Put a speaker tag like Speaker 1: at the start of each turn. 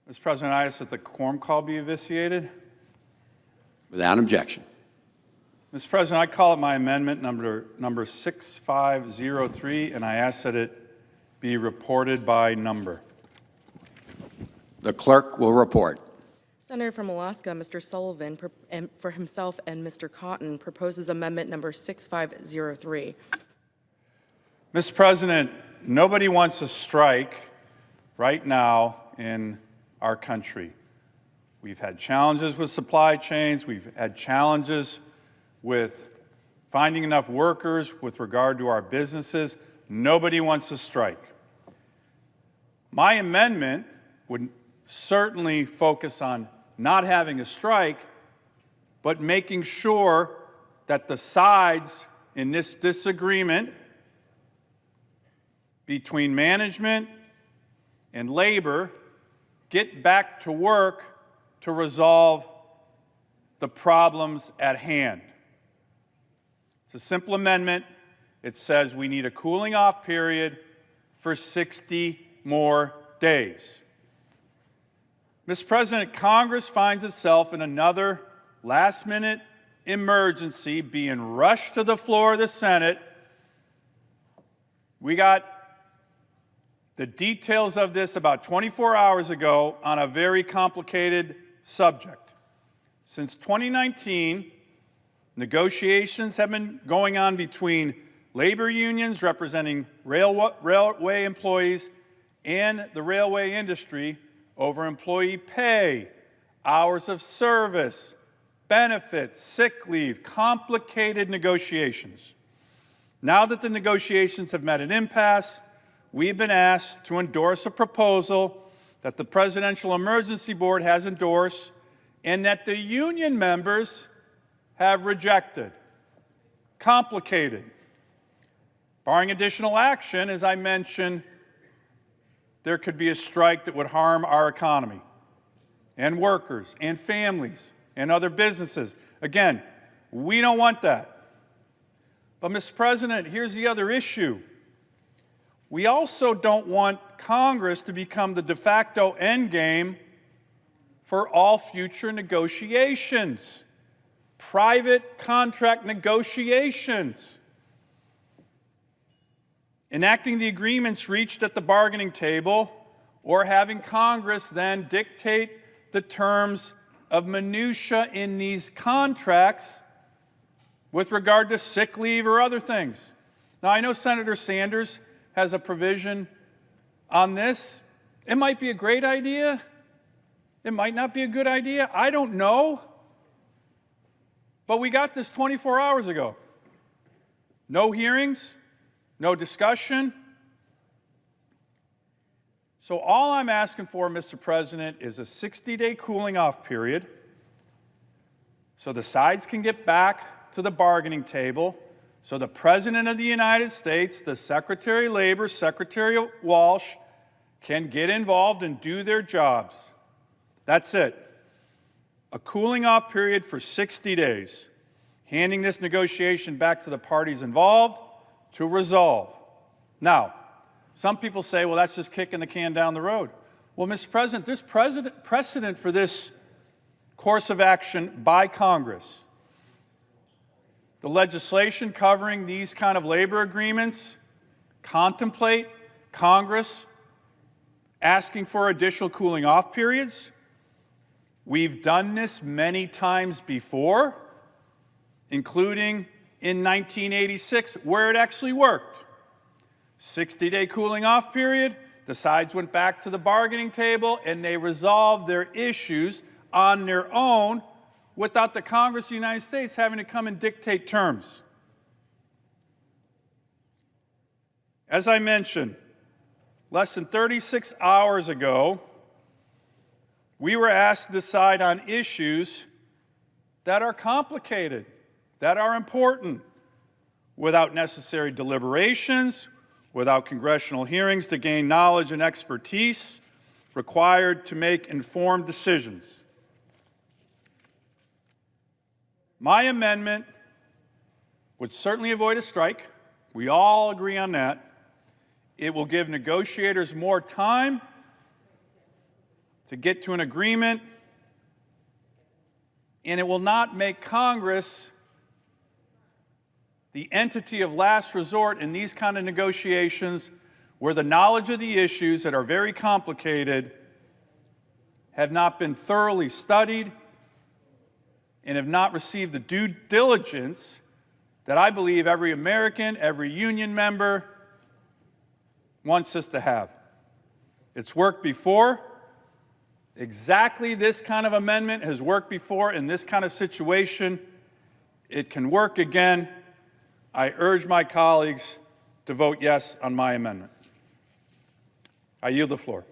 Speaker 1: Mr. President, I ask that the quorum call be vitiated.
Speaker 2: Without objection.
Speaker 1: Mr. President, I call it my amendment number 6503, and I ask that it be reported by number.
Speaker 2: The clerk will report.
Speaker 3: Senator from Alaska, Mr. Sullivan, for himself and Mr. Cotton, proposes amendment number 6503.
Speaker 1: Mr. President, nobody wants a strike right now in our country. We've had challenges with supply chains. We've had challenges with finding enough workers with regard to our businesses. Nobody wants a strike. My amendment would certainly focus on not having a strike, but making sure that the sides in this disagreement between management and labor get back to work to resolve the problems at hand. It's a simple amendment. It says we need a cooling off period for 60 more days. Mr. President, Congress finds itself in another last-minute emergency, being rushed to the floor of the Senate. We got the details of this about 24 hours ago on a very complicated subject. Since 2019, negotiations have been going on between labor unions representing railway employees and the railway industry over employee pay, hours of service, benefits, sick leave, complicated negotiations. Now that the negotiations have met an impasse, we've been asked to endorse a proposal that the Presidential Emergency Board has endorsed and that the union members have rejected. Complicated. Barring additional action, as I mentioned, there could be a strike that would harm our economy and workers and families and other businesses. Again, we don't want that. But, Mr. President, here's the other issue. We also don't want Congress to become the de facto endgame for all future negotiations, private contract negotiations. Enacting the agreements reached at the bargaining table, or having Congress then dictate the terms of minutia in these contracts with regard to sick leave or other things. Now, I know Senator Sanders has a provision on this. It might be a great idea. It might not be a good idea. I don't know. But we got this 24 hours ago. No hearings, no discussion. So all I'm asking for, Mr. President, is a 60-day cooling off period so the sides can get back to the bargaining table, so the President of the United States, the Secretary of Labor, Secretary Walsh, can get involved and do their jobs. That's it. A cooling off period for 60 days, handing this negotiation back to the parties involved to resolve. Now, some people say, well, that's just kicking the can down the road. Well, Mr. President, there's precedent for this course of action by Congress. The legislation covering these kind of labor agreements contemplate Congress asking for additional cooling off periods. We've done this many times before, including in 1986, where it actually worked. 60-day cooling off period, the sides went back to the bargaining table and they resolved their issues on their own without the Congress of the United States having to come and dictate terms. As I mentioned, less than 36 hours ago, we were asked to decide on issues that are complicated, that are important, without necessary deliberations, without congressional hearings to gain knowledge and expertise required to make informed decisions. My amendment would certainly avoid a strike. We all agree on that. It will give negotiators more time to get to an agreement, and it will not make Congress the entity of last resort in these kind of negotiations where the knowledge of the issues that are very complicated have not been thoroughly studied and have not received the due diligence that I believe every American, every union member wants us to have. It's worked before. Exactly this kind of amendment has worked before in this kind of situation. It can work again. I urge my colleagues to vote yes on my amendment. I yield the floor.